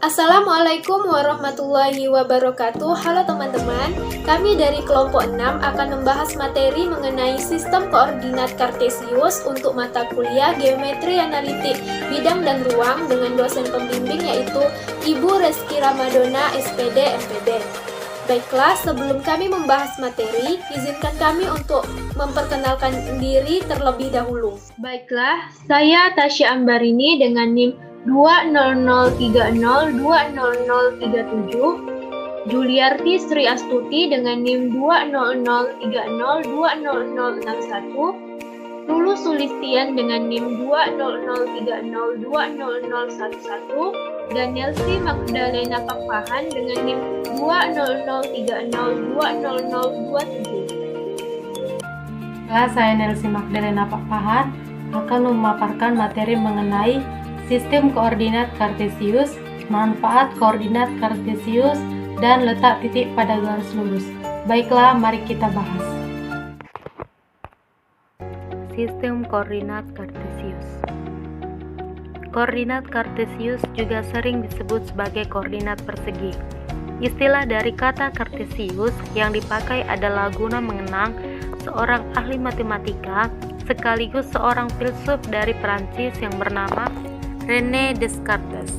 Assalamualaikum warahmatullahi wabarakatuh. Halo teman-teman, kami dari kelompok 6 akan membahas materi mengenai sistem koordinat kartesius untuk mata kuliah geometri analitik bidang dan ruang dengan dosen pembimbing yaitu Ibu Reski Ramadona, SPD, MPD. Baiklah, sebelum kami membahas materi, izinkan kami untuk memperkenalkan diri terlebih dahulu. Baiklah, saya Tasya Ambarini dengan NIM 20030200037, Juliarti Sri Astuti dengan NIM 20030200061, Lulu Sulistian dengan NIM 20030200011, dan Nelsi Magdalena Pakpahan dengan NIM 20030200027. Saya Nelsi Magdalena Pakpahan akan memaparkan materi mengenai sistem koordinat kartesius, manfaat koordinat kartesius, dan letak titik pada garis lurus. Baiklah, mari kita bahas. Sistem koordinat kartesius. Koordinat kartesius juga sering disebut sebagai koordinat persegi. Istilah dari kata kartesius yang dipakai adalah guna mengenang seorang ahli matematika sekaligus seorang filsuf dari Prancis yang bernama René Descartes.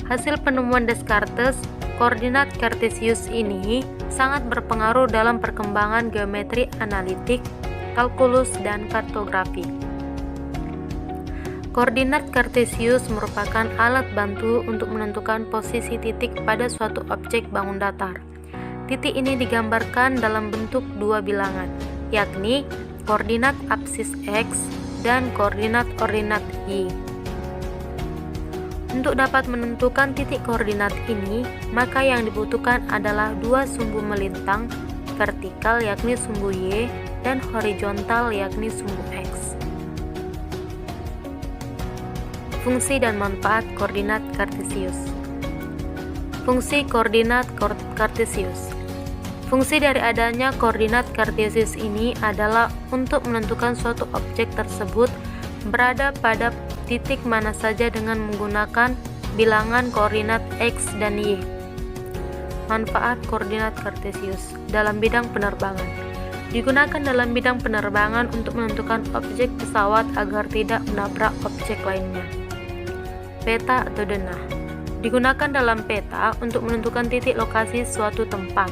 Hasil penemuan Descartes, koordinat kartesius ini sangat berpengaruh dalam perkembangan geometri analitik, kalkulus, dan kartografi. Koordinat kartesius merupakan alat bantu untuk menentukan posisi titik pada suatu objek bangun datar. Titik ini digambarkan dalam bentuk dua bilangan, yakni koordinat apsis X dan koordinat ordinat Y. Untuk dapat menentukan titik koordinat ini, maka yang dibutuhkan adalah dua sumbu melintang, vertikal yakni sumbu Y dan horizontal yakni sumbu X. Fungsi dan manfaat koordinat kartesius. Fungsi koordinat kartesius. Fungsi dari adanya koordinat kartesius ini adalah untuk menentukan suatu objek tersebut berada pada titik mana saja dengan menggunakan bilangan koordinat X dan Y. Manfaat koordinat kartesius dalam bidang penerbangan. Digunakan dalam bidang penerbangan untuk menentukan objek pesawat agar tidak menabrak objek lainnya. Peta atau denah. Digunakan dalam peta untuk menentukan titik lokasi suatu tempat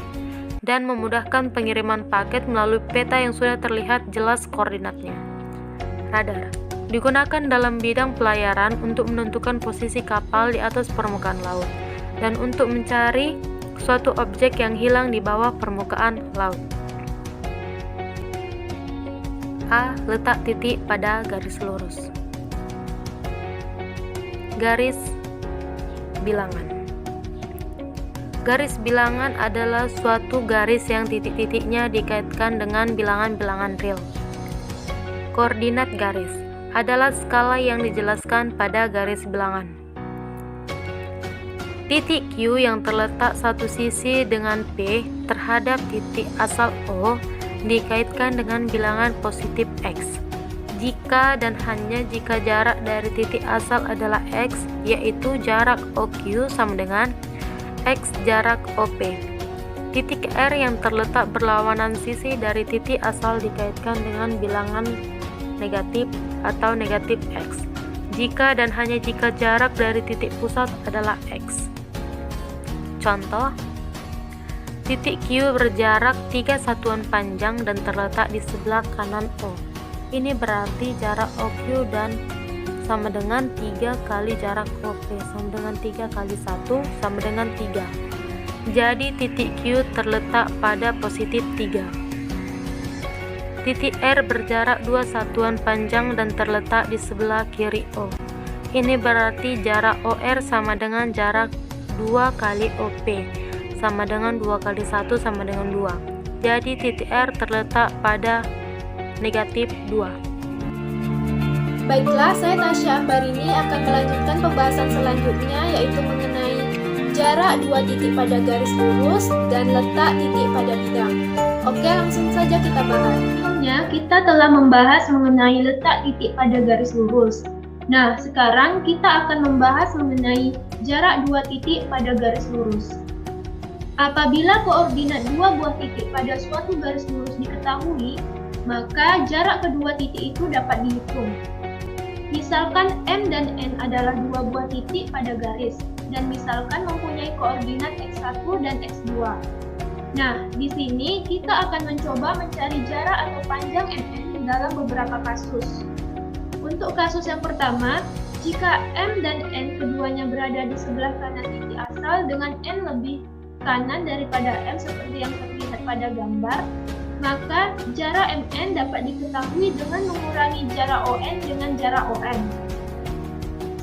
dan memudahkan pengiriman paket melalui peta yang sudah terlihat jelas koordinatnya. Radar. Digunakan dalam bidang pelayaran untuk menentukan posisi kapal di atas permukaan laut dan untuk mencari suatu objek yang hilang di bawah permukaan laut. A. Letak titik pada garis lurus. Garis bilangan. Garis bilangan adalah suatu garis yang titik-titiknya dikaitkan dengan bilangan-bilangan real. Koordinat garis adalah skala yang dijelaskan pada garis bilangan. Titik Q yang terletak satu sisi dengan P terhadap titik asal O dikaitkan dengan bilangan positif X. Jika dan hanya jika jarak dari titik asal adalah X, yaitu jarak OQ sama dengan X jarak OP. Titik R yang terletak berlawanan sisi dari titik asal dikaitkan dengan bilangan negatif atau negatif X, jika dan hanya jika jarak dari titik pusat adalah X. Contoh, titik Q berjarak 3 satuan panjang dan terletak di sebelah kanan O. Ini berarti jarak OQ dan sama dengan 3 kali jarak OP sama dengan 3 kali 1 sama dengan 3. Jadi titik Q terletak pada positif 3. Titik R berjarak 2 satuan panjang dan terletak di sebelah kiri O. Ini berarti jarak OR sama dengan jarak 2 kali OP, sama dengan 2 kali 1 sama dengan 2. Jadi titik R terletak pada negatif 2. Baiklah, saya Tasya Ambarini akan melanjutkan pembahasan selanjutnya yaitu mengenai jarak dua titik pada garis lurus, dan letak titik pada bidang. Oke, langsung saja kita bahas. Sebelumnya, kita telah membahas mengenai letak titik pada garis lurus. Nah, sekarang kita akan membahas mengenai jarak dua titik pada garis lurus. Apabila koordinat dua buah titik pada suatu garis lurus diketahui, maka jarak kedua titik itu dapat dihitung. Misalkan M dan N adalah dua buah titik pada garis, dan misalkan mempunyai koordinat x1 dan x2. Nah, di sini kita akan mencoba mencari jarak atau panjang MN dalam beberapa kasus. Untuk kasus yang pertama, jika M dan N keduanya berada di sebelah kanan titik asal dengan N lebih kanan daripada M seperti yang terlihat pada gambar, maka jarak MN dapat diketahui dengan mengurangi jarak ON dengan jarak OM.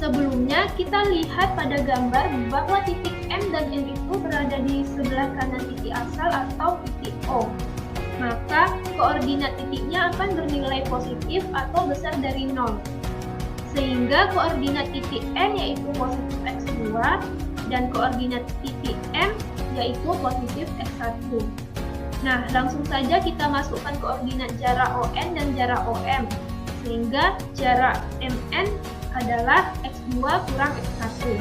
Sebelumnya, kita lihat pada gambar bahwa titik M dan N itu berada di sebelah kanan titik asal atau titik O. Maka, koordinat titiknya akan bernilai positif atau besar dari 0. Sehingga koordinat titik N yaitu positif x2 dan koordinat titik M yaitu positif x1. Nah, langsung saja kita masukkan koordinat jarak ON dan jarak OM, sehingga jarak MN adalah x2 kurang x1.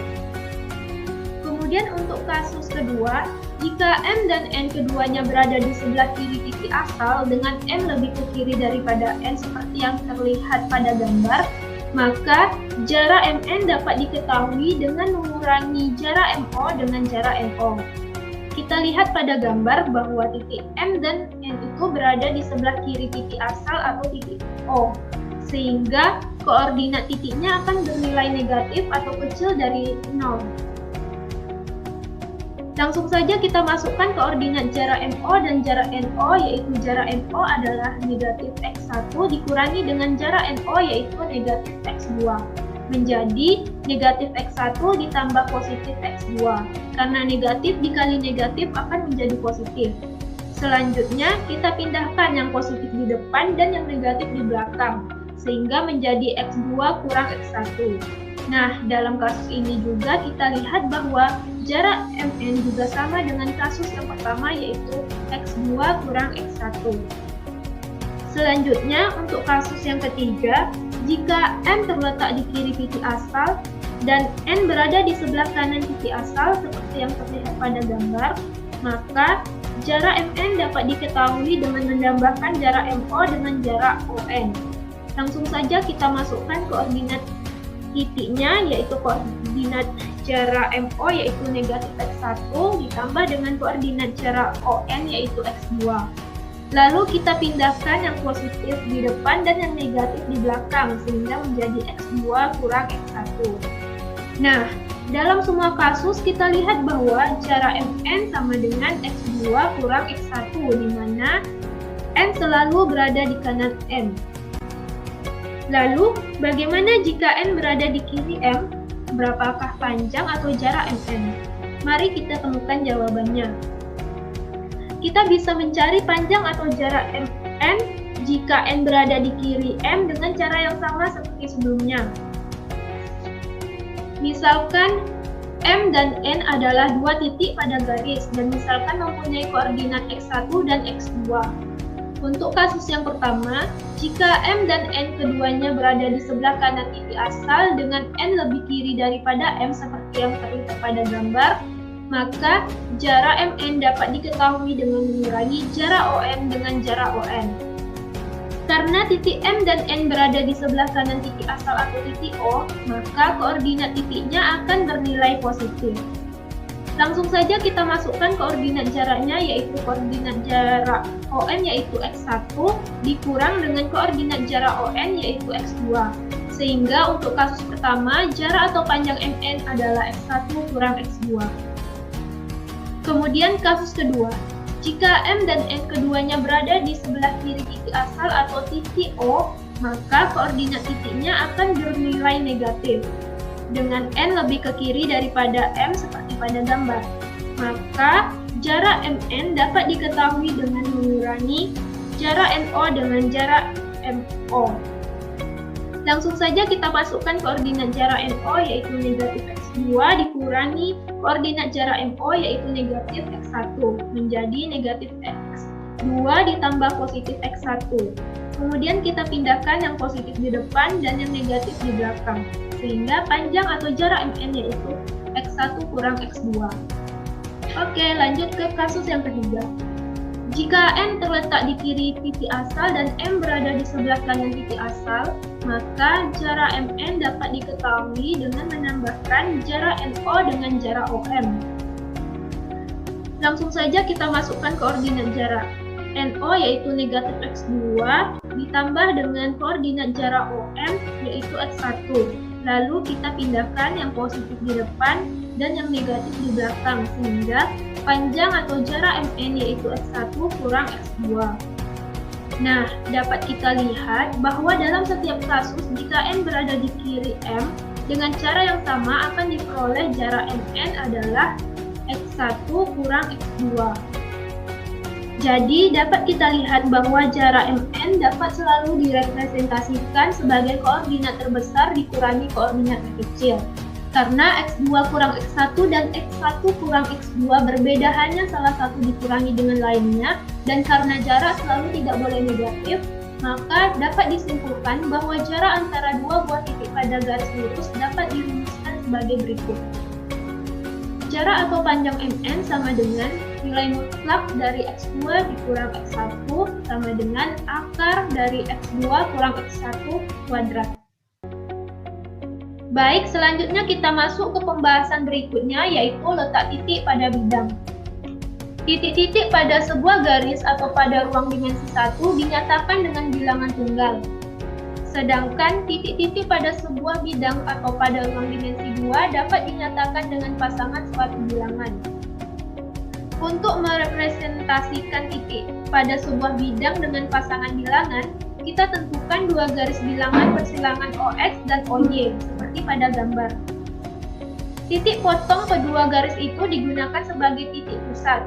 Kemudian untuk kasus kedua, jika M dan N keduanya berada di sebelah kiri titik asal dengan M lebih ke kiri daripada N seperti yang terlihat pada gambar, maka jarak MN dapat diketahui dengan mengurangi jarak MO dengan jarak MO. Kita lihat pada gambar bahwa titik M dan N itu berada di sebelah kiri titik asal atau titik O, sehingga koordinat titiknya akan bernilai negatif atau kecil dari 0. Langsung saja kita masukkan koordinat jarak MO dan jarak NO, yaitu jarak MO adalah negatif x1 dikurangi dengan jarak NO yaitu negatif x2. Menjadi negatif x1 ditambah positif x2. Karena negatif dikali negatif akan menjadi positif. Selanjutnya, kita pindahkan yang positif di depan dan yang negatif di belakang, sehingga menjadi x2 kurang x1. Nah, dalam kasus ini juga kita lihat bahwa jarak MN juga sama dengan kasus yang pertama, yaitu x2 kurang x1. Selanjutnya, untuk kasus yang ketiga, jika M terletak di kiri titik asal dan N berada di sebelah kanan titik asal seperti yang terlihat pada gambar, maka jarak MN dapat diketahui dengan menambahkan jarak MO dengan jarak ON. Langsung saja kita masukkan koordinat titiknya, yaitu koordinat jarak MO yaitu negatif x1 ditambah dengan koordinat jarak ON yaitu x2. Lalu kita pindahkan yang positif di depan dan yang negatif di belakang sehingga menjadi x2 kurang x1. Nah, dalam semua kasus kita lihat bahwa jarak MN sama dengan x2 kurang x1 di mana N selalu berada di kanan M. Lalu, bagaimana jika N berada di kiri M? Berapakah panjang atau jarak MN? Mari kita temukan jawabannya. Kita bisa mencari panjang atau jarak MN jika N berada di kiri M dengan cara yang sama seperti sebelumnya. Misalkan M dan N adalah dua titik pada garis dan misalkan mempunyai koordinat x1 dan x2. Untuk kasus yang pertama, jika M dan N keduanya berada di sebelah kanan titik asal dengan N lebih kiri daripada M seperti yang terlihat pada gambar, maka jarak MN dapat diketahui dengan mengurangi jarak OM dengan jarak ON. Karena titik M dan N berada di sebelah kanan titik asal atau titik O, maka koordinat titiknya akan bernilai positif. Langsung saja kita masukkan koordinat jaraknya, yaitu koordinat jarak OM yaitu x1 dikurang dengan koordinat jarak ON yaitu x2. Sehingga untuk kasus pertama, jarak atau panjang MN adalah x1 kurang x2. Kemudian kasus kedua, jika M dan N keduanya berada di sebelah kiri titik asal atau titik O, maka koordinat titiknya akan bernilai negatif, dengan N lebih ke kiri daripada M seperti pada gambar. Maka jarak MN dapat diketahui dengan mengurangi jarak NO dengan jarak MO. Langsung saja kita masukkan koordinat jarak NO yaitu negatif x2 dikurangi koordinat jarak MO yaitu negatif X1 menjadi negatif X2 ditambah positif X1. Kemudian kita pindahkan yang positif di depan dan yang negatif di belakang, sehingga panjang atau jarak MN yaitu X1 kurang X2. Oke, lanjut ke kasus yang ketiga. Jika N terletak di kiri titik asal dan M berada di sebelah kanan titik asal, maka jarak MN dapat diketahui dengan menambahkan jarak NO dengan jarak OM. Langsung saja kita masukkan koordinat jarak NO yaitu negatif X2 ditambah dengan koordinat jarak OM yaitu X1. Lalu kita pindahkan yang positif di depan dan yang negatif di belakang, sehingga panjang atau jarak MN yaitu X1 kurang X2. Nah, dapat kita lihat bahwa dalam setiap kasus jika N berada di kiri M, dengan cara yang sama akan diperoleh jarak MN adalah X1 kurang X2. Jadi, dapat kita lihat bahwa jarak MN dapat selalu direpresentasikan sebagai koordinat terbesar dikurangi koordinat terkecil. Karena X2 kurang X1 dan X1 kurang X2 berbeda, hanya salah satu dikurangi dengan lainnya, dan karena jarak selalu tidak boleh negatif, maka dapat disimpulkan bahwa jarak antara dua buah titik pada garis lurus dapat dirumuskan sebagai berikut. Jarak atau panjang MN sama dengan nilai mutlak dari X2 dikurang X1 sama dengan akar dari X2 kurang X1 kuadrat. Baik, selanjutnya kita masuk ke pembahasan berikutnya yaitu letak titik pada bidang. Titik-titik pada sebuah garis atau pada ruang dimensi 1 dinyatakan dengan bilangan tunggal. Sedangkan titik-titik pada sebuah bidang atau pada ruang dimensi 2 dapat dinyatakan dengan pasangan suatu bilangan. Untuk merepresentasikan titik pada sebuah bidang dengan pasangan bilangan, kita tentukan dua garis bilangan persilangan OX dan OY seperti pada gambar. Titik potong kedua garis itu digunakan sebagai titik pusat.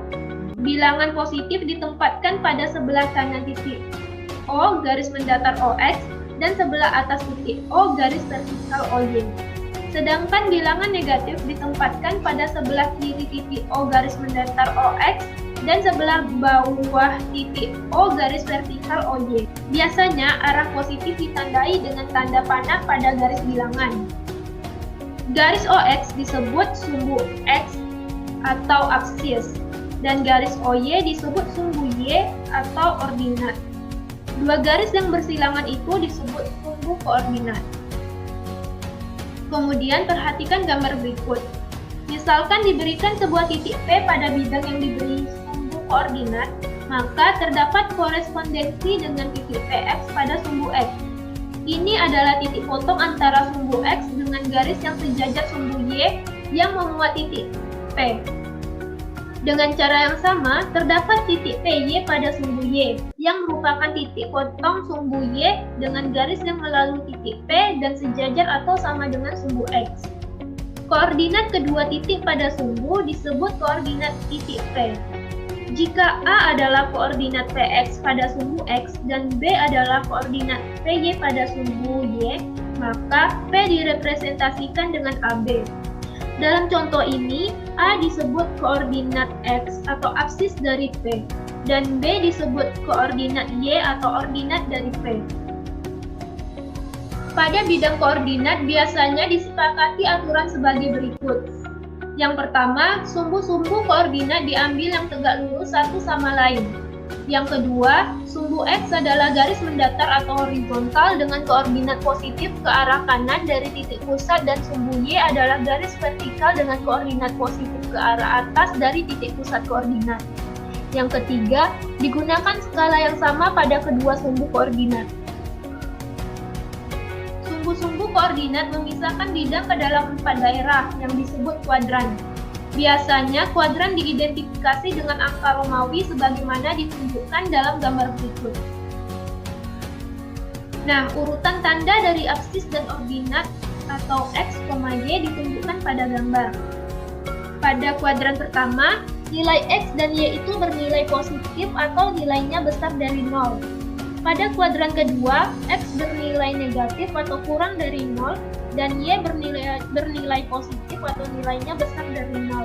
Bilangan positif ditempatkan pada sebelah kanan titik O garis mendatar OX dan sebelah atas titik O garis vertikal OY. Sedangkan bilangan negatif ditempatkan pada sebelah kiri titik O garis mendatar OX dan sebelah bawah titik O garis vertikal OY. Biasanya arah positif ditandai dengan tanda panah pada garis bilangan. Garis OX disebut sumbu X atau aksis dan garis OY disebut sumbu Y atau ordinat. Dua garis yang bersilangan itu disebut sumbu koordinat. Kemudian perhatikan gambar berikut. Misalkan diberikan sebuah titik P pada bidang yang diberi sumbu koordinat, maka terdapat korespondensi dengan titik PX pada sumbu X. Ini adalah titik potong antara sumbu X dengan garis yang sejajar sumbu Y yang memuat titik P. Dengan cara yang sama, terdapat titik PY pada sumbu Y, yang merupakan titik potong sumbu Y dengan garis yang melalui titik P dan sejajar atau sama dengan sumbu X. Koordinat kedua titik pada sumbu disebut koordinat titik P. Jika A adalah koordinat PX pada sumbu X dan B adalah koordinat PY pada sumbu Y, maka P direpresentasikan dengan AB. Dalam contoh ini, A disebut koordinat X atau aksis dari P, dan B disebut koordinat Y atau ordinat dari P. Pada bidang koordinat biasanya disepakati aturan sebagai berikut. Yang pertama, sumbu-sumbu koordinat diambil yang tegak lurus satu sama lain. Yang kedua, sumbu X adalah garis mendatar atau horizontal dengan koordinat positif ke arah kanan dari titik pusat dan sumbu Y adalah garis vertikal dengan koordinat positif ke arah atas dari titik pusat koordinat. Yang ketiga, digunakan skala yang sama pada kedua sumbu koordinat. Sumbu-sumbu koordinat memisahkan bidang ke dalam 4 daerah yang disebut kuadran. Biasanya, kuadran diidentifikasi dengan angka Romawi sebagaimana ditunjukkan dalam gambar berikut. Nah, urutan tanda dari aksis dan ordinat atau X, Y ditunjukkan pada gambar. Pada kuadran pertama, nilai X dan Y itu bernilai positif atau nilainya besar dari 0. Pada kuadran kedua, X bernilai negatif atau kurang dari 0 dan Y bernilai positif atau nilainya besar dari 0.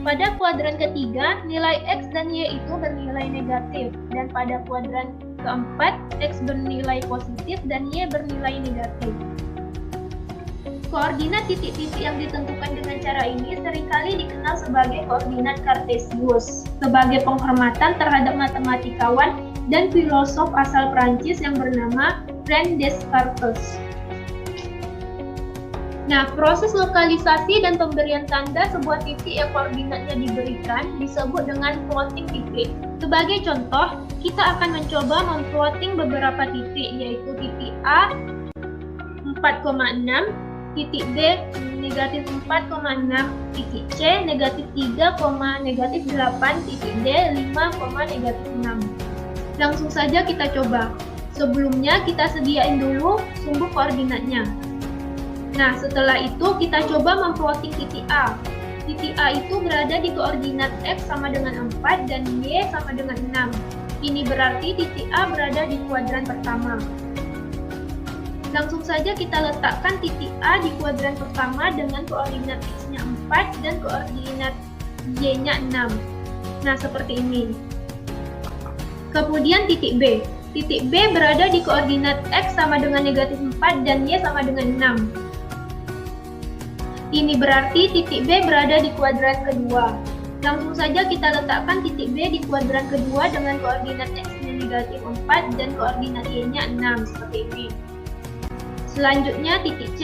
Pada kuadran ketiga, nilai X dan Y itu bernilai negatif, dan pada kuadran keempat, X bernilai positif dan Y bernilai negatif. Koordinat titik-titik yang ditentukan dengan cara ini seringkali dikenal sebagai koordinat Kartesius, sebagai penghormatan terhadap matematikawan dan filosof asal Prancis yang bernama René Descartes. Nah, proses lokalisasi dan pemberian tanda sebuah titik yang koordinatnya diberikan disebut dengan plotting titik. Sebagai contoh, kita akan mencoba memplotting beberapa titik, yaitu titik A 4,6, titik B negatif 4,6, titik C negatif 3,8, titik D 5,6. Langsung saja kita coba. Sebelumnya kita sediain dulu sumbu koordinatnya. Nah, setelah itu kita coba memplotting titik A. Titik A itu berada di koordinat X sama dengan 4 dan Y sama dengan 6. Ini berarti titik A berada di kuadran pertama. Langsung saja kita letakkan titik A di kuadran pertama dengan koordinat X-nya 4 dan koordinat Y-nya 6. Nah, seperti ini. Kemudian titik B. Titik B berada di koordinat X sama dengan negatif 4 dan Y sama dengan 6. Ini berarti titik B berada di kuadran kedua. Langsung saja kita letakkan titik B di kuadran kedua dengan koordinat X-nya negatif 4 dan koordinat Y-nya 6, seperti ini. Selanjutnya titik C.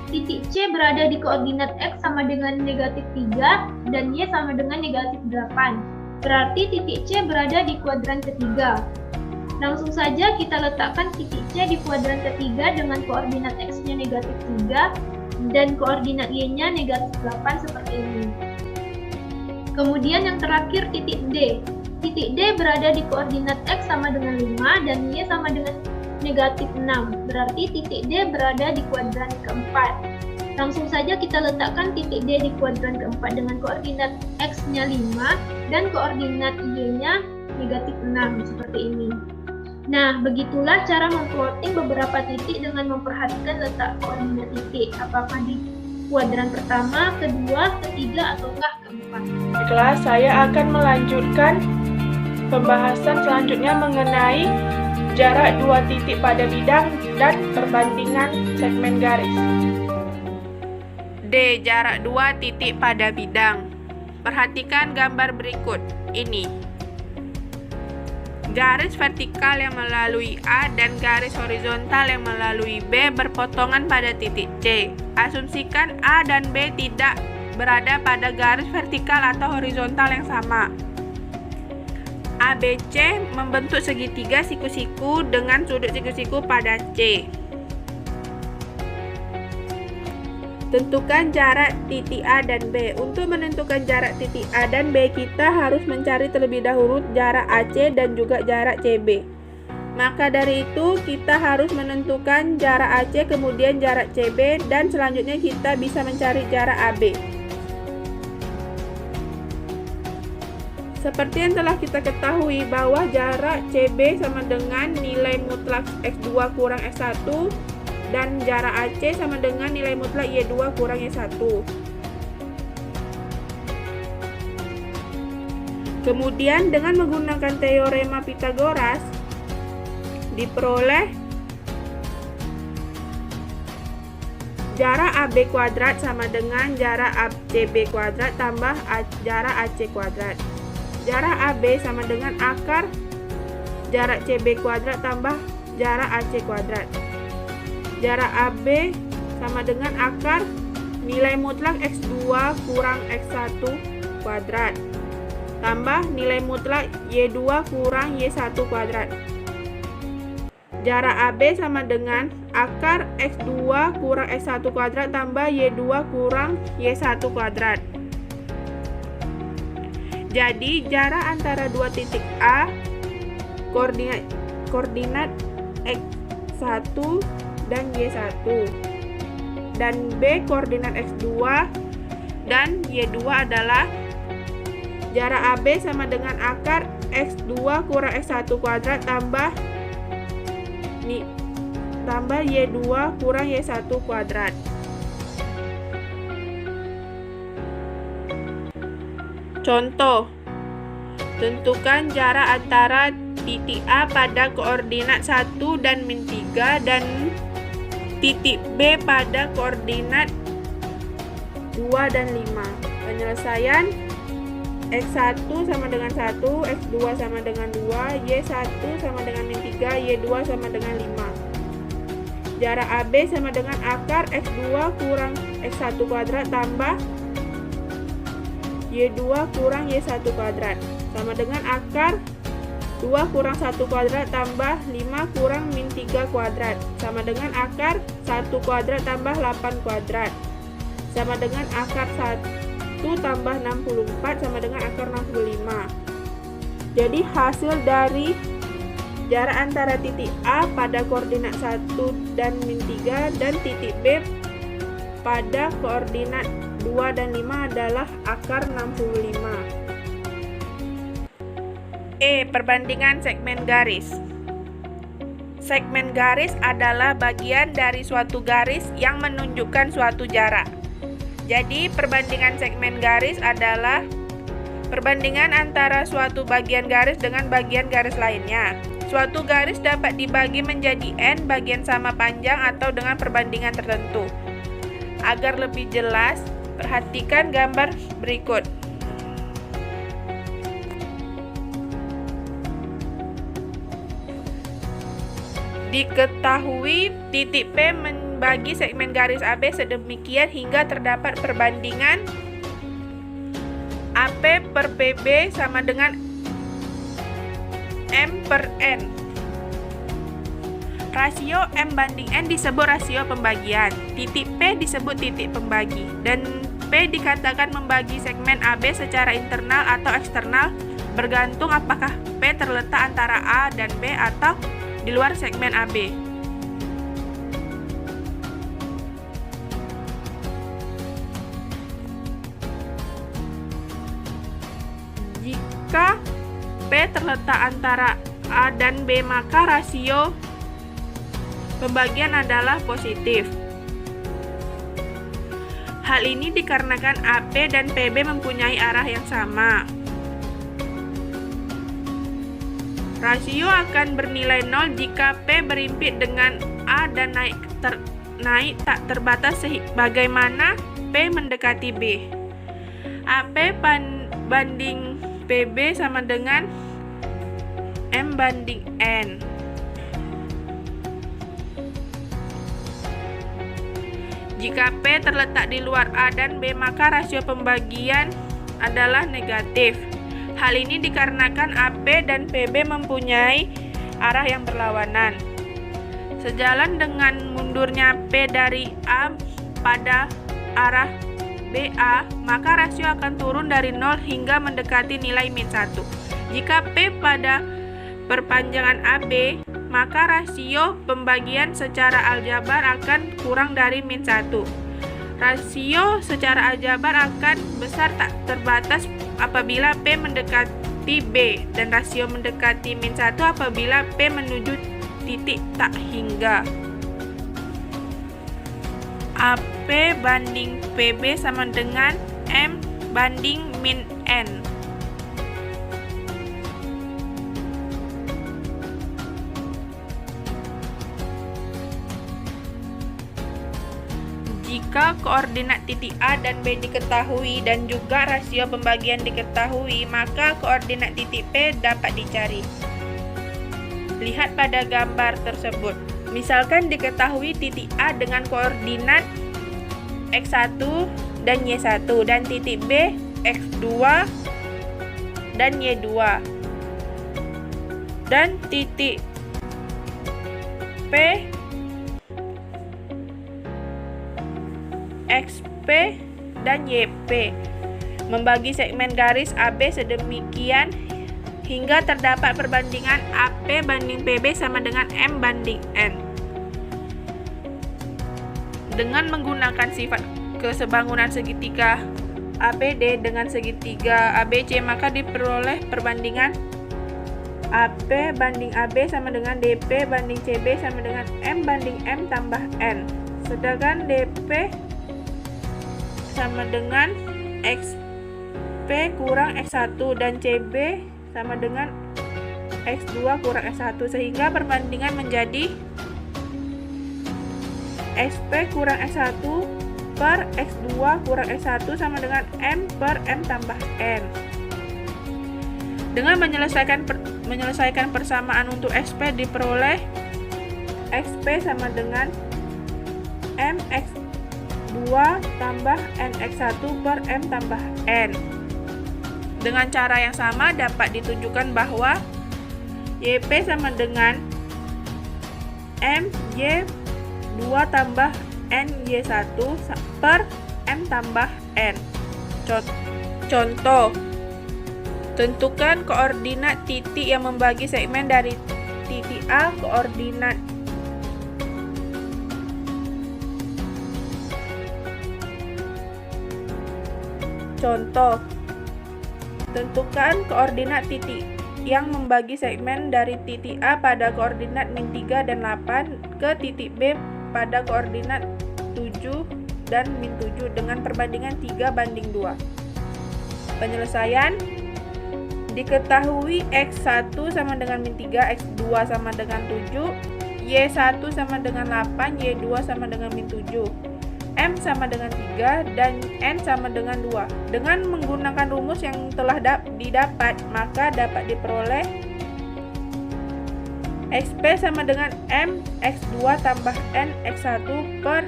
Titik C berada di koordinat X sama dengan negatif 3 dan Y sama dengan negatif 8. Berarti titik C berada di kuadran ketiga. Langsung saja kita letakkan titik C di kuadran ketiga dengan koordinat X-nya negatif 3 dan koordinat Y-nya negatif 8 seperti ini. Kemudian yang terakhir titik D. Titik D berada di koordinat X sama dengan 5 dan Y sama dengan negatif 6. Berarti titik D berada di kuadran keempat. Langsung saja kita letakkan titik D di kuadran keempat dengan koordinat X-nya 5 dan koordinat Y-nya negatif 6 seperti ini. Nah, begitulah cara memplotting beberapa titik dengan memperhatikan letak koordinat titik, apakah di kuadran pertama, kedua, ketiga, ataukah keempat. Baiklah, saya akan melanjutkan pembahasan selanjutnya mengenai jarak dua titik pada bidang dan perbandingan segmen garis. D. Jarak dua titik pada bidang. Perhatikan gambar berikut ini. Garis vertikal yang melalui A dan garis horizontal yang melalui B berpotongan pada titik C. Asumsikan A dan B tidak berada pada garis vertikal atau horizontal yang sama. ABC membentuk segitiga siku-siku dengan sudut siku-siku pada C. Tentukan jarak titik A dan B. Untuk menentukan jarak titik A dan B, kita harus mencari terlebih dahulu jarak AC dan juga jarak CB. Maka dari itu, kita harus menentukan jarak AC, kemudian jarak CB, dan selanjutnya kita bisa mencari jarak AB. Seperti yang telah kita ketahui bahwa jarak CB sama dengan nilai mutlak X2 kurang X1 dan jarak AC sama dengan nilai mutlak Y2 kurang Y1. Kemudian dengan menggunakan teorema Pythagoras diperoleh jarak AB kuadrat sama dengan jarak CB kuadrat tambah jarak AC kuadrat. Jarak AB sama dengan akar jarak CB kuadrat tambah jarak AC kuadrat. Jarak AB sama dengan akar nilai mutlak X2 kurang X1 kuadrat tambah nilai mutlak Y2 kurang Y1 kuadrat. Jarak AB sama dengan akar X2 kurang X1 kuadrat tambah Y2 kurang Y1 kuadrat. Jadi jarak antara dua titik A koordinat X1 dan Y1 dan B koordinat X2 dan Y2 adalah jarak AB sama dengan akar X2 kurang X1 kuadrat tambah tambah Y2 kurang Y1 kuadrat. Contoh, tentukan jarak antara titik A pada koordinat 1 dan min 3 dan titik B pada koordinat 2 dan 5. Penyelesaian X1 sama dengan 1, X2 sama dengan 2, Y1 sama dengan min 3, Y2 sama dengan 5. Jarak AB sama dengan akar X2 kurang X1 kuadrat tambah Y2 kurang Y1 kuadrat sama dengan akar 2 kurang 1 kuadrat tambah 5 kurang min 3 kuadrat sama dengan akar 1 kuadrat tambah 8 kuadrat sama dengan akar 1 tambah 64 sama dengan akar 65. Jadi hasil dari jarak antara titik A pada koordinat 1 dan min 3 dan titik B pada koordinat 2 dan 5 adalah akar 65. Perbandingan segmen garis. Segmen garis adalah bagian dari suatu garis yang menunjukkan suatu jarak. Jadi, perbandingan segmen garis adalah perbandingan antara suatu bagian garis dengan bagian garis lainnya. Suatu garis dapat dibagi menjadi n bagian sama panjang atau dengan perbandingan tertentu. Agar lebih jelas, perhatikan gambar berikut. Diketahui titik P membagi segmen garis AB sedemikian hingga terdapat perbandingan AP per PB sama dengan M per N. Rasio M banding N disebut rasio pembagian, titik P disebut titik pembagi, dan P dikatakan membagi segmen AB secara internal atau eksternal bergantung apakah P terletak antara A dan B atau di luar segmen AB. Jika P terletak antara A dan B, maka rasio pembagian adalah positif. Hal ini dikarenakan AP dan PB mempunyai arah yang sama. Rasio akan bernilai 0 jika P berimpit dengan A dan naik tak terbatas bagaimana P mendekati B. AP banding PB sama dengan M banding N. Jika P terletak di luar A dan B, maka rasio pembagian adalah negatif. Hal ini dikarenakan AP dan PB mempunyai arah yang berlawanan. Sejalan dengan mundurnya P dari A pada arah BA, maka rasio akan turun dari 0 hingga mendekati nilai min 1. Jika P pada perpanjangan AB, maka rasio pembagian secara aljabar akan kurang dari min 1. Rasio secara aljabar akan besar tak terbatas apabila P mendekati B, dan rasio mendekati min 1 apabila P menuju titik tak hingga. AP banding PB sama dengan M banding min N. Jika koordinat titik A dan B diketahui dan juga rasio pembagian diketahui, maka koordinat titik P dapat dicari. Lihat pada gambar tersebut. Misalkan diketahui titik A dengan koordinat X1 dan Y1 dan titik B X2 dan Y2 dan titik P XP dan YP. Membagi segmen garis AB sedemikian hingga terdapat perbandingan AP banding PB sama dengan M banding N. Dengan menggunakan sifat kesebangunan segitiga ABD dengan segitiga ABC, maka diperoleh perbandingan AP banding AB sama dengan DP banding CB sama dengan M banding M tambah N. Sedangkan DP sama dengan XP kurang X1 dan CB sama dengan X2 kurang X1, sehingga perbandingan menjadi XP kurang X1 per X2 kurang X1 sama dengan M per M tambah N. Dengan menyelesaikan persamaan untuk XP diperoleh XP sama dengan MX2 tambah NX1 per M tambah N. Dengan cara yang sama dapat ditunjukkan bahwa YP sama dengan MY2 tambah NY1 per M tambah N. Contoh, tentukan koordinat titik yang membagi segmen dari titik A. Koordinat Contoh, tentukan koordinat titik yang membagi segmen dari titik A pada koordinat min 3 dan 8 ke titik B pada koordinat 7 dan min 7 dengan perbandingan 3 banding 2. Penyelesaian: diketahui X1 sama dengan min 3, X2 sama dengan 7, Y1 sama dengan 8, Y2 sama dengan min 7, M sama dengan 3, dan N sama dengan 2. Dengan menggunakan rumus yang telah didapat, maka dapat diperoleh XP sama dengan M X2 tambah N X1 per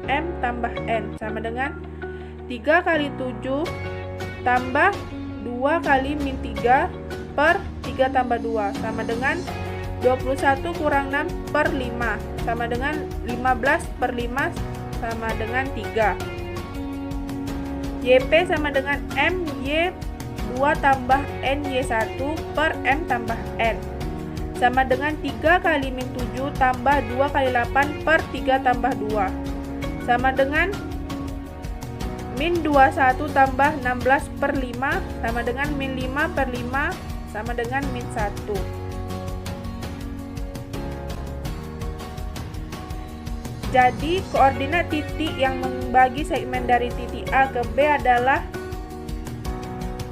M tambah N sama dengan 3 kali 7 tambah 2 kali min 3 per 3 tambah 2 sama dengan 21 kurang 6 per 5 sama dengan 15 per 5 sama dengan 3. YP sama dengan MY2 tambah NY1 per M tambah N sama dengan 3 kali min 7 tambah 2 kali 8 per 3 tambah 2 sama dengan min 21 tambah 16 per 5 sama dengan min 5 per 5 sama dengan min 1. Jadi, koordinat titik yang membagi segmen dari titik A ke B adalah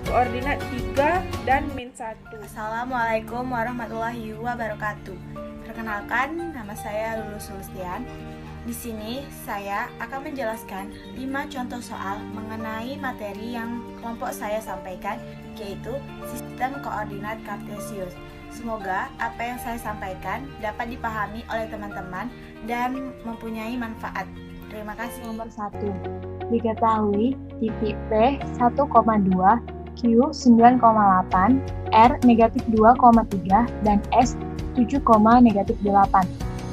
koordinat 3 dan min 1. Assalamualaikum warahmatullahi wabarakatuh. Perkenalkan, nama saya Lulus Sulistian. Di sini saya akan menjelaskan 5 contoh soal mengenai materi yang kelompok saya sampaikan, yaitu sistem koordinat Kartesius. Semoga apa yang saya sampaikan dapat dipahami oleh teman-teman dan mempunyai manfaat. Terima kasih. Nomor 1. Diketahui titik P 1,2, Q 9,8, R negatif 2,3, dan S 7,8.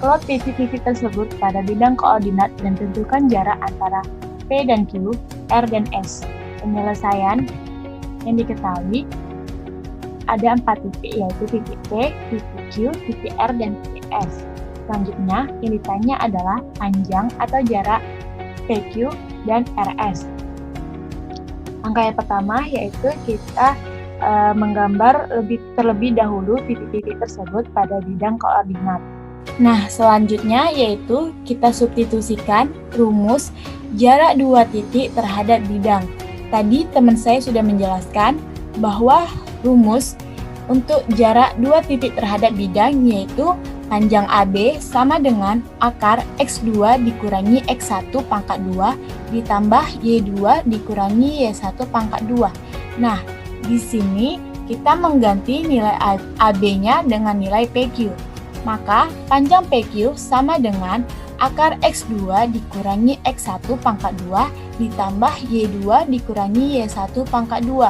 Plot titik-titik tersebut pada bidang koordinat dan tentukan jarak antara P dan Q, R dan S. Penyelesaian yang diketahui ada 4 titik, yaitu titik P, titik Q, titik R, dan titik S. Selanjutnya yang ditanya adalah panjang atau jarak PQ dan RS. Angka yang pertama yaitu kita menggambar terlebih dahulu titik-titik tersebut pada bidang koordinat. Nah, selanjutnya yaitu kita substitusikan rumus jarak 2 titik terhadap bidang. Tadi teman saya sudah menjelaskan bahwa rumus untuk jarak 2 titik terhadap bidang yaitu panjang AB sama dengan akar X2 dikurangi X1 pangkat 2 ditambah Y2 dikurangi Y1 pangkat 2. Nah, di sini kita mengganti nilai AB-nya dengan nilai PQ. Maka panjang PQ sama dengan akar X2 dikurangi X1 pangkat 2 ditambah Y2 dikurangi Y1 pangkat 2.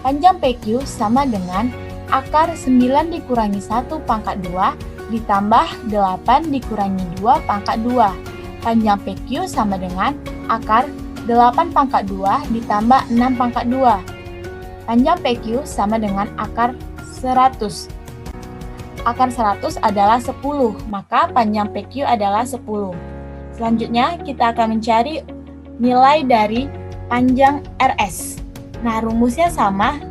Panjang PQ sama dengan akar 9 dikurangi 1 pangkat 2 ditambah 8 dikurangi 2 pangkat 2. Panjang PQ sama dengan akar 8 pangkat 2 ditambah 6 pangkat 2. Panjang PQ sama dengan akar 100. Akar 100 adalah 10, maka panjang PQ adalah 10. Selanjutnya kita akan mencari nilai dari panjang RS. Nah, rumusnya sama,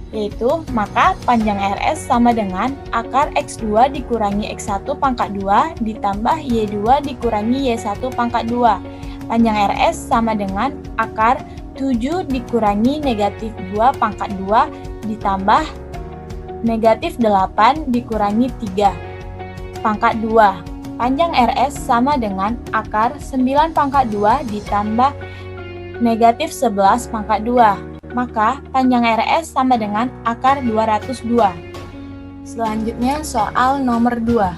yaitu maka panjang RS sama dengan akar X2 dikurangi X1 pangkat 2 ditambah Y2 dikurangi Y1 pangkat 2. Panjang RS sama dengan akar 7 dikurangi negatif 2 pangkat 2 ditambah negatif 8 dikurangi 3 pangkat 2. Panjang RS sama dengan akar 9 pangkat 2 ditambah negatif 11 pangkat 2. Maka panjang RS sama dengan akar 202. Selanjutnya soal nomor 2.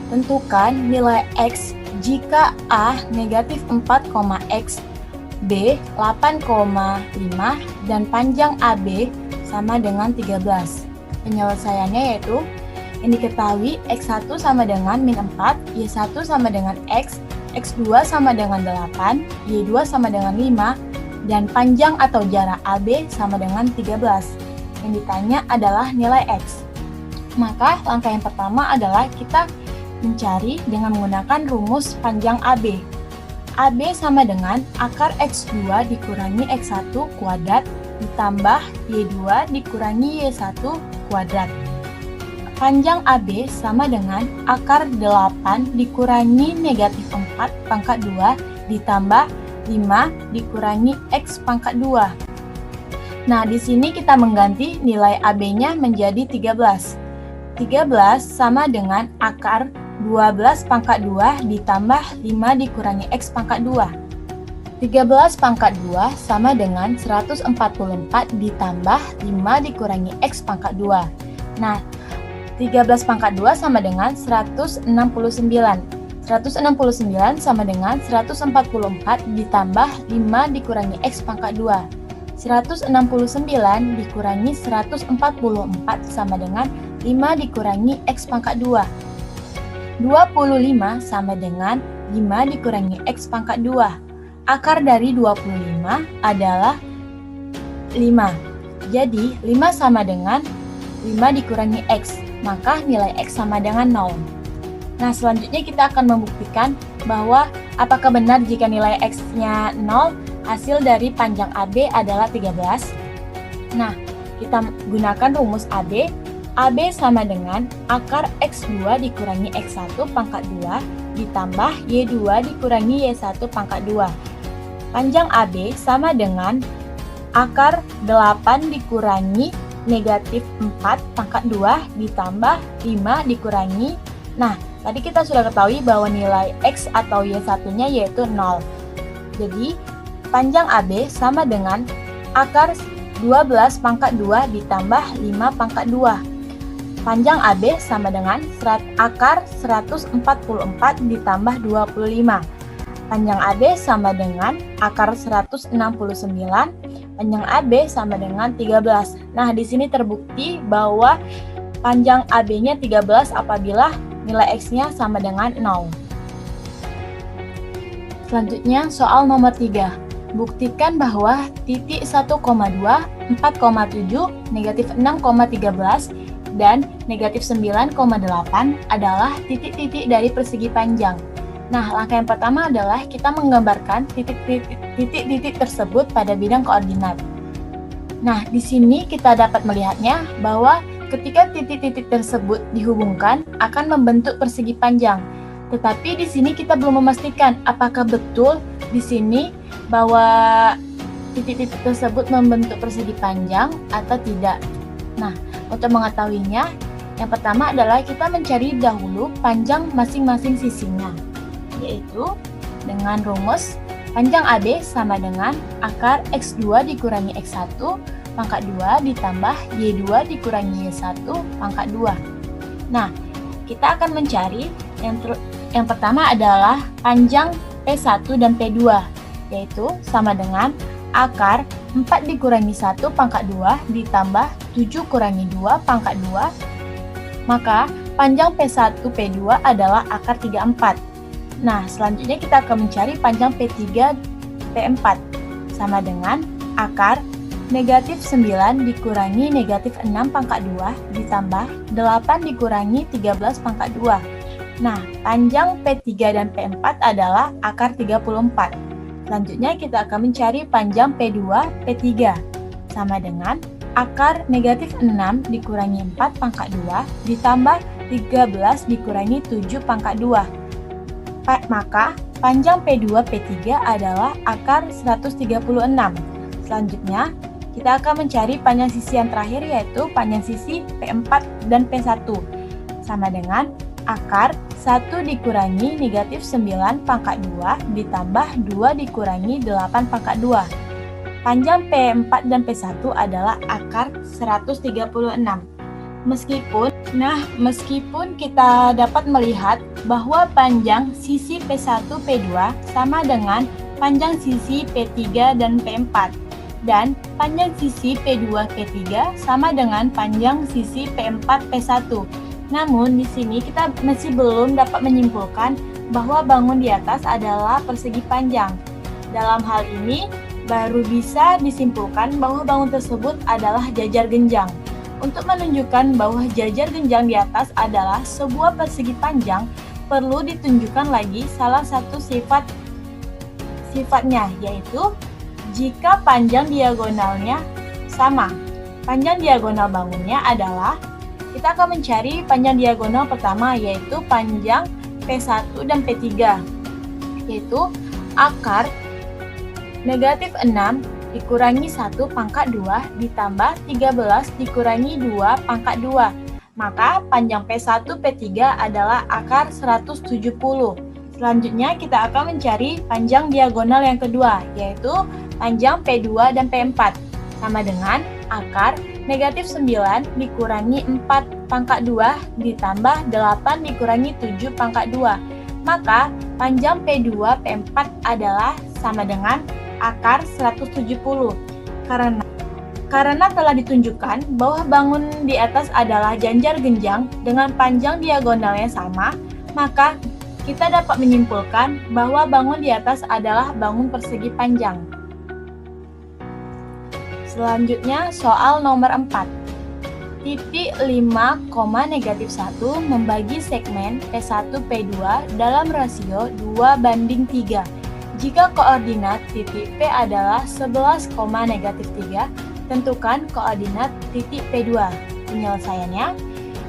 Tentukan nilai X jika A negatif 4, X, B 8,5 dan panjang AB sama dengan 13. Penyelesaiannya yaitu yang diketahui X1 sama dengan min 4, Y1 sama dengan X, X2 sama dengan 8, Y2 sama dengan 5, dan panjang atau jarak AB sama dengan 13. Yang ditanya adalah nilai X. Maka langkah yang pertama adalah kita mencari dengan menggunakan rumus panjang AB. AB sama dengan akar X2 dikurangi X1 kuadrat ditambah Y2 dikurangi Y1 kuadrat. Panjang AB sama dengan akar 8 dikurangi negatif 4 pangkat 2 ditambah 5 dikurangi X pangkat 2. Nah, di sini kita mengganti nilai AB-nya menjadi 13. 13 sama dengan akar 12 pangkat 2 ditambah 5 dikurangi X pangkat 2. 13 pangkat 2 sama dengan 144 ditambah 5 dikurangi X pangkat 2. Nah, 13 pangkat 2 sama dengan 169. 169 sama dengan 144 ditambah 5 dikurangi X pangkat 2. 169 dikurangi 144 sama dengan 5 dikurangi X pangkat 2. 25 sama dengan 5 dikurangi X pangkat 2. Akar dari 25 adalah 5. Jadi 5 sama dengan 5 dikurangi X. Maka nilai X sama dengan 0. Nah, selanjutnya kita akan membuktikan bahwa apakah benar jika nilai X-nya 0, hasil dari panjang AB adalah 13. Nah, kita gunakan rumus AB. AB sama dengan akar X2 dikurangi X1 pangkat 2 ditambah Y2 dikurangi Y1 pangkat 2. Panjang AB sama dengan akar 8 dikurangi negatif 4 pangkat 2 ditambah 5 dikurangi. Nah, tadi kita sudah ketahui bahwa nilai X atau Y1-nya yaitu 0. Jadi, panjang AB sama dengan akar 12 pangkat 2 ditambah 5 pangkat 2. Panjang AB sama dengan akar 144 ditambah 25. Panjang AB sama dengan akar 169. Panjang AB sama dengan 13. Nah, di sini terbukti bahwa panjang AB-nya 13 apabila nilai X-nya sama dengan 0. Selanjutnya, soal nomor 3. Buktikan bahwa titik 1,2, 4,7, negatif 6,13, dan negatif 9,8 adalah titik-titik dari persegi panjang. Nah, langkah yang pertama adalah kita menggambarkan titik-titik tersebut pada bidang koordinat. Nah, di sini kita dapat melihatnya bahwa ketika titik-titik tersebut dihubungkan akan membentuk persegi panjang. Tetapi di sini kita belum memastikan apakah betul di sini bahwa titik-titik tersebut membentuk persegi panjang atau tidak. Nah, untuk mengetahuinya, yang pertama adalah kita mencari dahulu panjang masing-masing sisinya, yaitu dengan rumus panjang AB sama dengan akar X2 dikurangi X1 pangkat 2 ditambah Y2 dikurangi Y1 pangkat 2. Nah, kita akan mencari yang pertama adalah panjang P1 dan P2, yaitu sama dengan akar 4 dikurangi 1 pangkat 2 ditambah 7 kurangi 2 pangkat 2. Maka panjang P1 P2 adalah akar 34. Nah, selanjutnya kita akan mencari panjang P3 P4 sama dengan akar negatif 9 dikurangi negatif 6 pangkat 2 ditambah 8 dikurangi 13 pangkat 2. Nah, panjang P3 dan P4 adalah akar 34. Selanjutnya kita akan mencari panjang P2 P3 sama dengan akar negatif 6 dikurangi 4 pangkat 2 ditambah 13 dikurangi 7 pangkat 2. Maka panjang P2 P3 adalah akar 136. Selanjutnya, kita akan mencari panjang sisi yang terakhir yaitu panjang sisi P4 dan P1. Sama dengan akar 1 dikurangi negatif 9 pangkat 2 ditambah 2 dikurangi 8 pangkat 2. Panjang P4 dan P1 adalah akar 136. Meskipun kita dapat melihat bahwa panjang sisi P1 P2 sama dengan panjang sisi P3 dan P4 dan panjang sisi P2 P3 sama dengan panjang sisi P4 P1. Namun di sini kita masih belum dapat menyimpulkan bahwa bangun di atas adalah persegi panjang. Dalam hal ini baru bisa disimpulkan bahwa bangun tersebut adalah jajar genjang. Untuk menunjukkan bahwa jajar genjang di atas adalah sebuah persegi panjang, perlu ditunjukkan lagi salah satu sifatnya, yaitu jika panjang diagonalnya sama. Panjang diagonal bangunnya adalah, kita akan mencari panjang diagonal pertama, yaitu panjang P1 dan P3, yaitu akar negatif 6 dikurangi 1 pangkat 2 ditambah 13 dikurangi 2 pangkat 2. Maka panjang P1 P3 adalah akar 170. Selanjutnya kita akan mencari panjang diagonal yang kedua, yaitu panjang P2 dan P4. Sama dengan akar negatif 9 dikurangi 4 pangkat 2 ditambah 8 dikurangi 7 pangkat 2. Maka panjang P2 P4 adalah sama dengan akar 170. Karena telah ditunjukkan bahwa bangun di atas adalah jajar genjang dengan panjang diagonalnya sama, maka kita dapat menyimpulkan bahwa bangun di atas adalah bangun persegi panjang. Selanjutnya soal nomor 4. Titik 5, negatif 1 membagi segmen P1 P2 dalam rasio 2:3. Jika koordinat titik P adalah 11, negatif 3, tentukan koordinat titik P2. Penyelesaiannya,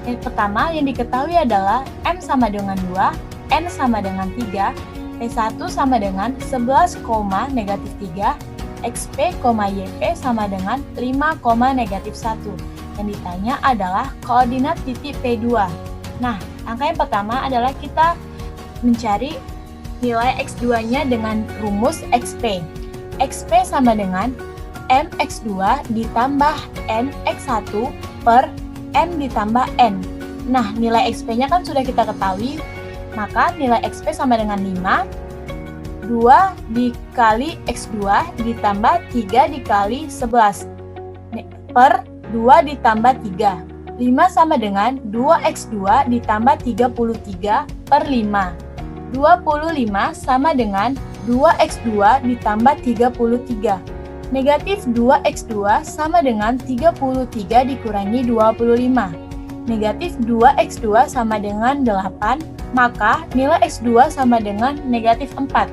yang pertama yang diketahui adalah M sama dengan 2, N sama dengan 3, P1 sama dengan 11, negatif 3, XP, YP sama dengan 5, negatif 1. Yang ditanya adalah koordinat titik P2. Nah, angka yang pertama adalah kita mencari nilai X2-nya dengan rumus XP. XP sama dengan MX2 ditambah NX1 per M ditambah N. Nah, nilai XP-nya kan sudah kita ketahui, maka nilai XP sama dengan 5, 2 dikali X2 ditambah 3 dikali 11 per 2 ditambah 3. 5 sama dengan 2X2 ditambah 33 per 5. 25 sama dengan 2X2 ditambah 33. Negatif 2X2 sama dengan 33 dikurangi 25. Negatif 2X2 sama dengan 8, maka nilai X2 sama dengan negatif 4.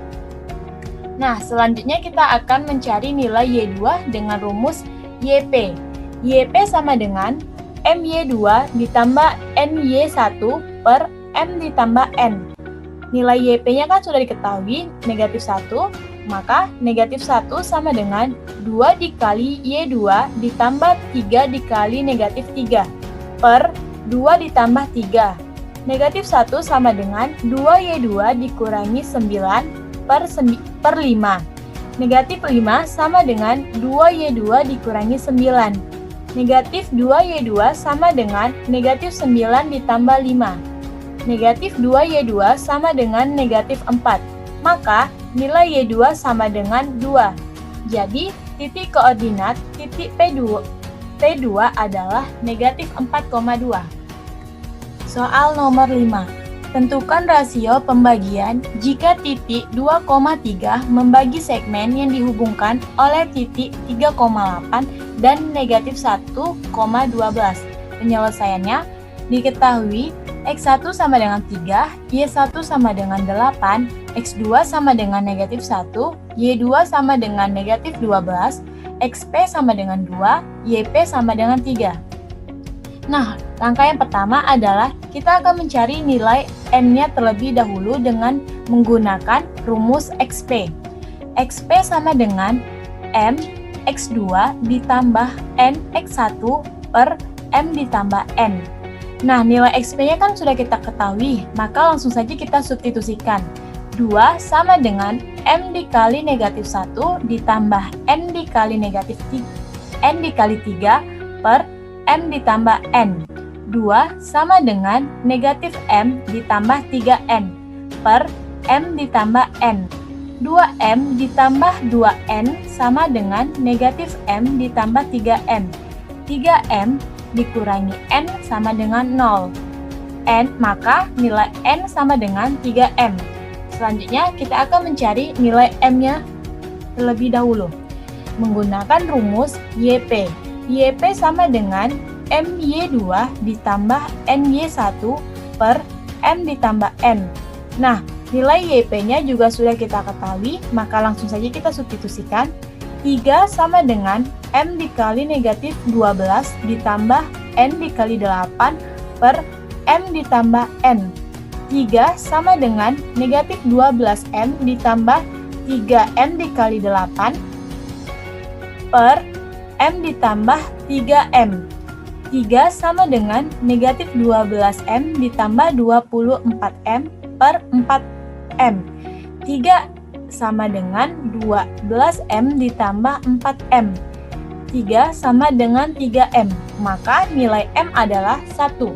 Nah, selanjutnya kita akan mencari nilai Y2 dengan rumus YP. YP sama dengan MY2 ditambah NY1 per M ditambah N. Nilai YP-nya kan sudah diketahui, negatif 1, maka negatif 1 sama dengan 2 dikali Y2 ditambah 3 dikali negatif 3 per 2 ditambah 3. Negatif 1 sama dengan 2Y2 dikurangi 9 per 5. Negatif 5 sama dengan 2Y2 dikurangi 9. Negatif 2Y2 sama dengan negatif 9 ditambah 5. Negatif 2Y2 sama dengan negatif 4. Maka nilai Y2 sama dengan 2. Jadi titik koordinat titik P2 adalah negatif 4,2. Soal nomor 5. Tentukan rasio pembagian jika titik 2,3 membagi segmen yang dihubungkan oleh titik 3,8 dan negatif 1,12. Penyelesaiannya diketahui X1 sama dengan 3, Y1 sama dengan 8, X2 sama dengan negatif 1, Y2 sama dengan negatif 12, XP sama dengan 2, YP sama dengan 3. Nah, langkah yang pertama adalah kita akan mencari nilai N-nya terlebih dahulu dengan menggunakan rumus XP. XP sama dengan M X2 ditambah N X1 per M ditambah N. Nah, nilai XP-nya kan sudah kita ketahui, maka langsung saja kita substitusikan. 2 sama dengan M dikali negatif 1 ditambah N dikali negatif N dikali 3 per M ditambah N. 2 sama dengan negatif M ditambah 3N per M ditambah N. 2M ditambah 2N sama dengan negatif M ditambah 3N. 3M dikurangi N sama dengan 0. Maka nilai N sama dengan 3M. Selanjutnya kita akan mencari nilai M-nya terlebih dahulu. Menggunakan rumus YP. YP sama dengan MY2 ditambah NY1 per M ditambah N. Nah, nilai YP-nya juga sudah kita ketahui, maka langsung saja kita substitusikan. 3 sama dengan M dikali negatif 12 ditambah N dikali 8 per M ditambah N. 3 sama dengan negatif 12M ditambah 3M dikali 8 per M ditambah 3M. 3 sama dengan negatif 12M ditambah 24M per 4M. 3 sama dengan 12M ditambah 4M. 3 sama dengan 3M, maka nilai M adalah 1.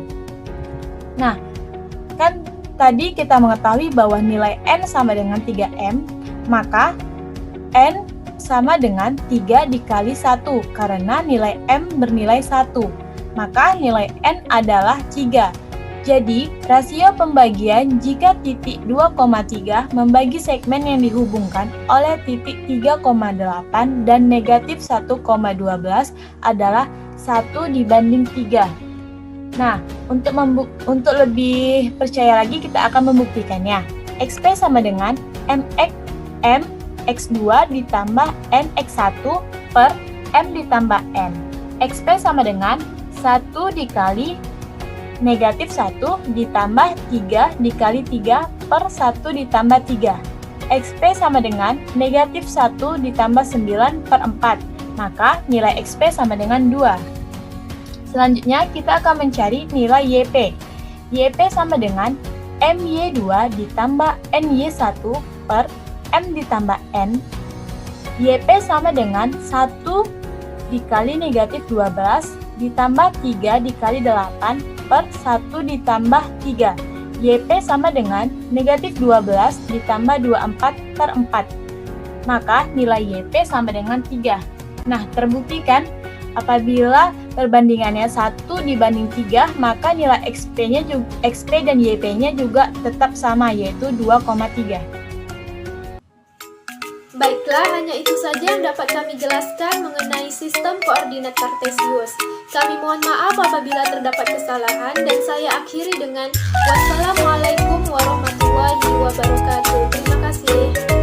Nah, kan tadi kita mengetahui bahwa nilai N sama dengan 3M, maka N sama dengan 3 dikali 1, karena nilai M bernilai 1. Maka nilai N adalah 3. Jadi, rasio pembagian jika titik 2,3 membagi segmen yang dihubungkan oleh titik 3,8 dan negatif 1,12 adalah 1 dibanding 3. Nah, untuk lebih percaya lagi kita akan membuktikannya. XP sama dengan MX2 ditambah NX1 per M ditambah N. XP sama dengan 1 dikali negatif 1 ditambah 3 dikali 3 per 1 ditambah 3. XP sama dengan negatif 1 ditambah 9 per 4. Maka nilai XP sama dengan 2. Selanjutnya kita akan mencari nilai YP. YP sama dengan MY2 ditambah NY1 per M ditambah N. YP sama dengan 1 dikali negatif 12 ditambah 3 dikali 8 per 1 ditambah 3. YP sama dengan negatif 12 ditambah 24 per 4. Maka nilai YP sama dengan 3. Nah, terbukti kan? Apabila perbandingannya 1 dibanding 3, maka nilai XP dan YP-nya juga tetap sama, yaitu 2,3. Baiklah, hanya itu saja yang dapat kami jelaskan mengenai sistem koordinat Kartesius. Kami mohon maaf apabila terdapat kesalahan dan saya akhiri dengan wassalamualaikum warahmatullahi wabarakatuh. Terima kasih.